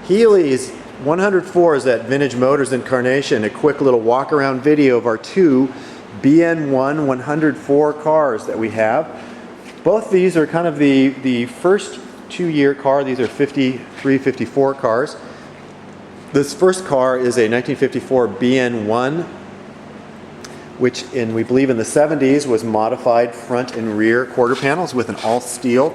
Healey's 104 is that Vintage Motors incarnation. A quick little walk around video of our two BN1 104 cars that we have. Both these are kind of the first 2-year car. These are 53, 54 cars. This first car is a 1954 BN1, which we believe in the 70s was modified front and rear quarter panels with an all steel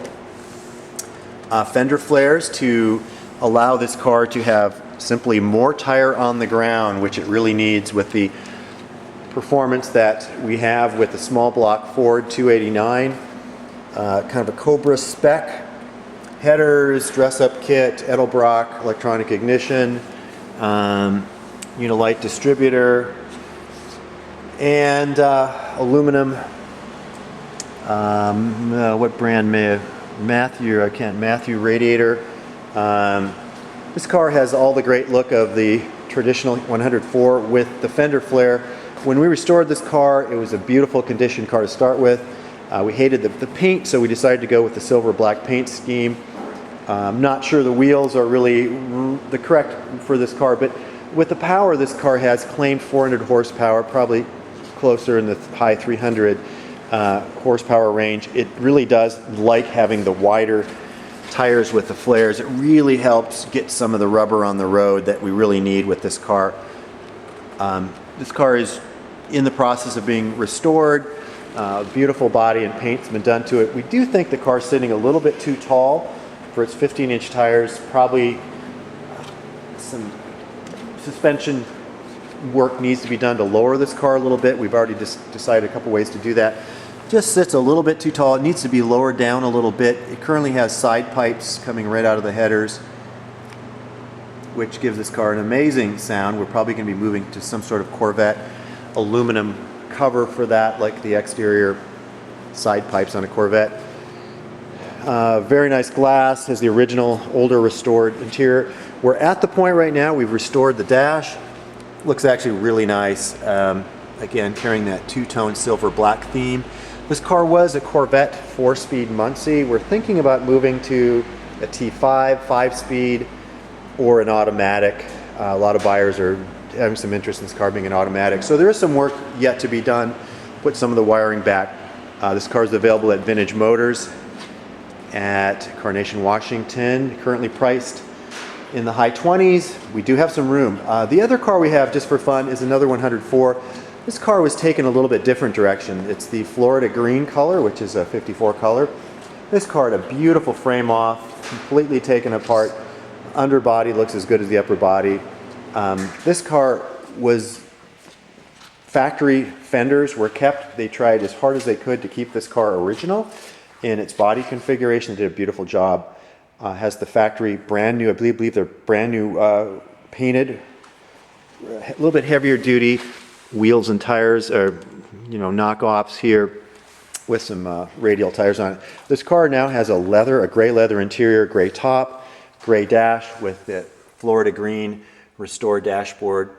fender flares to allow this car to have simply more tire on the ground, which it really needs with the performance that we have with the small block Ford 289, kind of a Cobra spec, headers, dress-up kit, Edelbrock electronic ignition, Unilight distributor, and aluminum. What brand Matthew radiator. This car has all the great look of the traditional 104 with the fender flare. When we restored this car, it was a beautiful condition car to start with. We hated the paint, so we decided to go with the silver black paint scheme. I'm not sure the wheels are really the correct for this car, but with the power this car has, claimed 400 horsepower, probably closer in the high 300 horsepower range. It really does like having the wider tires with the flares. It really helps get some of the rubber on the road that we really need with this car. This car is in the process of being restored. Beautiful body and paint's been done to it. We do think the car's sitting a little bit too tall for its 15-inch tires. Probably some suspension work needs to be done to lower this car a little bit. We've already decided a couple ways to do that. Just sits a little bit too tall. It needs to be lowered down a little bit. It currently has side pipes coming right out of the headers, which gives this car an amazing sound. We're probably going to be moving to some sort of Corvette aluminum cover for that, like the exterior side pipes on a Corvette. Very nice glass, has the original older restored interior. We're at the point right now, we've restored the dash. Looks actually really nice. Again, carrying that two-tone silver black theme. This car was a Corvette 4-speed Muncie. We're thinking about moving to a T5, 5-speed, or an automatic. A lot of buyers are having some interest in this car being an automatic. So there is some work yet to be done. Put some of the wiring back. This car is available at Vintage Motors at Carnation, Washington. Currently priced in the high 20s. We do have some room. The other car we have, just for fun, is another 104. This car was taken a little bit different direction. It's the Florida green color, which is a 54 color. This car had a beautiful frame off, completely taken apart. Underbody looks as good as the upper body. This car was, factory fenders were kept. They tried as hard as they could to keep this car original in its body configuration. They did a beautiful job. Has the factory brand new, I believe they're brand new painted, a little bit heavier duty. Wheels and tires are, knockoffs here with some radial tires on it. This car now has a gray leather interior, gray top, gray dash with the Florida green restored dashboard.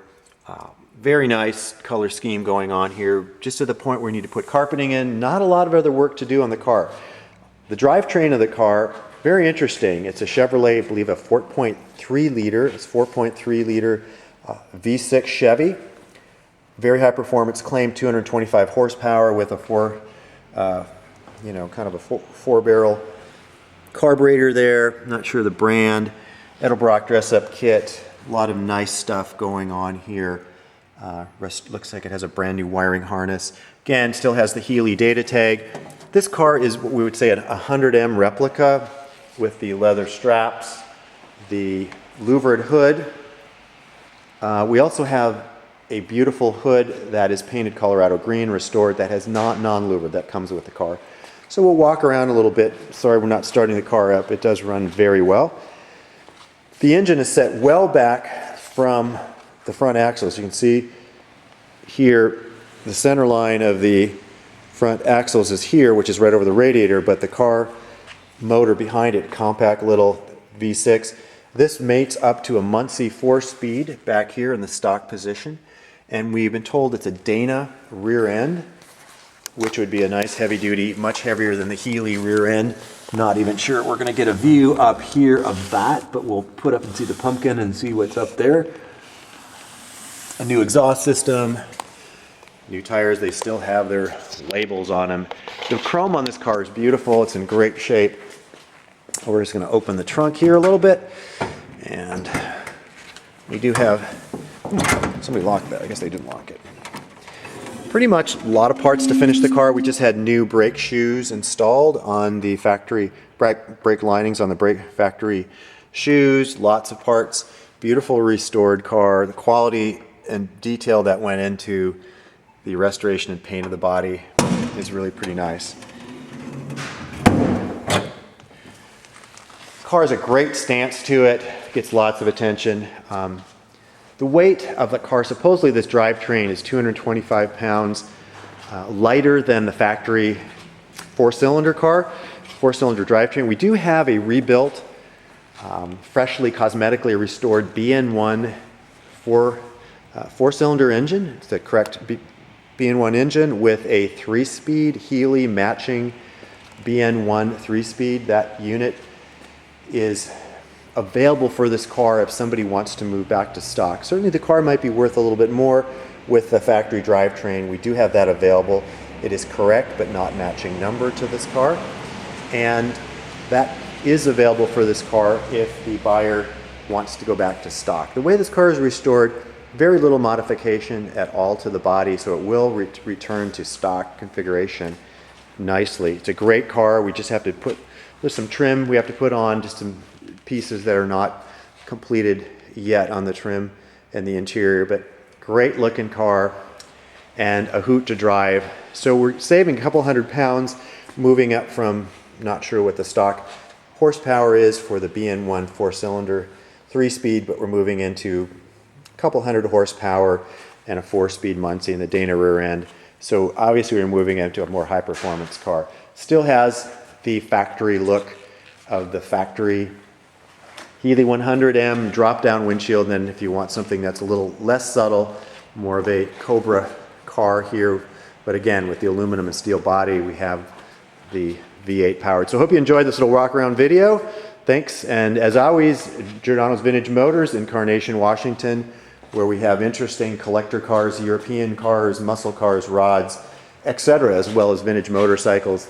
Very nice color scheme going on here, just to the point where you need to put carpeting in. Not a lot of other work to do on the car. The drivetrain of the car, very interesting. It's a Chevrolet, I believe a 4.3 liter. It's 4.3 liter V6 Chevy. Very high performance, claimed 225 horsepower with a kind of a four barrel carburetor there. Not sure the brand. Edelbrock dress-up kit. A lot of nice stuff going on here. Looks like it has a brand new wiring harness. Again, still has the Healey data tag. This car is what we would say a 100M replica with the leather straps, the louvered hood. We also have a beautiful hood that is painted Colorado green, restored, that has non-louvered, that comes with the car. So we'll walk around a little bit. Sorry we're not starting the car up. It does run very well. The engine is set well back from the front axle. As you can see here, the center line of the front axles is here, which is right over the radiator, but the car motor behind it, compact little V6. This mates up to a Muncie 4-speed back here in the stock position. And we've been told it's a Dana rear end, which would be a nice heavy duty, much heavier than the Healey rear end. Not even sure we're going to get a view up here of that, but we'll put up and see the pumpkin and see what's up there. A new exhaust system, new tires. They still have their labels on them. The chrome on this car is beautiful. It's in great shape. We're just going to open the trunk here a little bit, and we do have, somebody locked that. I guess they didn't lock it. Pretty much a lot of parts to finish the car. We just had new brake shoes installed on the factory, brake linings on the factory shoes, lots of parts. Beautiful restored car. The quality and detail that went into the restoration and paint of the body is really pretty nice. The car has a great stance to it, gets lots of attention. The weight of the car, supposedly this drivetrain is 225 pounds, lighter than the factory four-cylinder drivetrain. We do have a rebuilt, freshly cosmetically restored BN1 four-cylinder engine. It's the correct BN1 engine with a 3-speed Healey matching BN1 3-speed. That unit is available for this car if somebody wants to move back to stock. Certainly the car might be worth a little bit more with the factory drivetrain. We do have that available. It is correct but not matching number to this car, and that is available for this car if the buyer wants to go back to stock. The way this car is restored, very little modification at all to the body, so it will return to stock configuration nicely. It's a great car. We just have to put, there's some trim we have to put on, just some pieces that are not completed yet on the trim and the interior, but great looking car and a hoot to drive. So we're saving a couple hundred pounds moving up from, not sure what the stock horsepower is for the BN1 4-cylinder 3-speed, but we're moving into a couple hundred horsepower and a 4-speed Muncie in the Dana rear end. So obviously we're moving into a more high performance car. Still has the factory look of the factory Healey 100M drop-down windshield, and then if you want something that's a little less subtle, more of a Cobra car here, but again with the aluminum and steel body, we have the V8 powered. So I hope you enjoyed this little walk around video. Thanks, and as always, Giordano's Vintage Motors in Carnation, Washington, where we have interesting collector cars, European cars, muscle cars, rods, etc., as well as vintage motorcycles.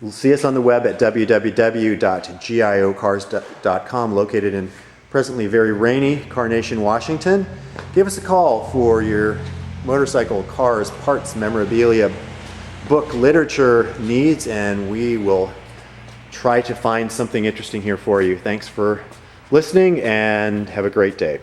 You'll see us on the web at www.giocars.com, located in presently very rainy Carnation, Washington. Give us a call for your motorcycle, cars, parts, memorabilia, book, literature needs, and we will try to find something interesting here for you. Thanks for listening and have a great day.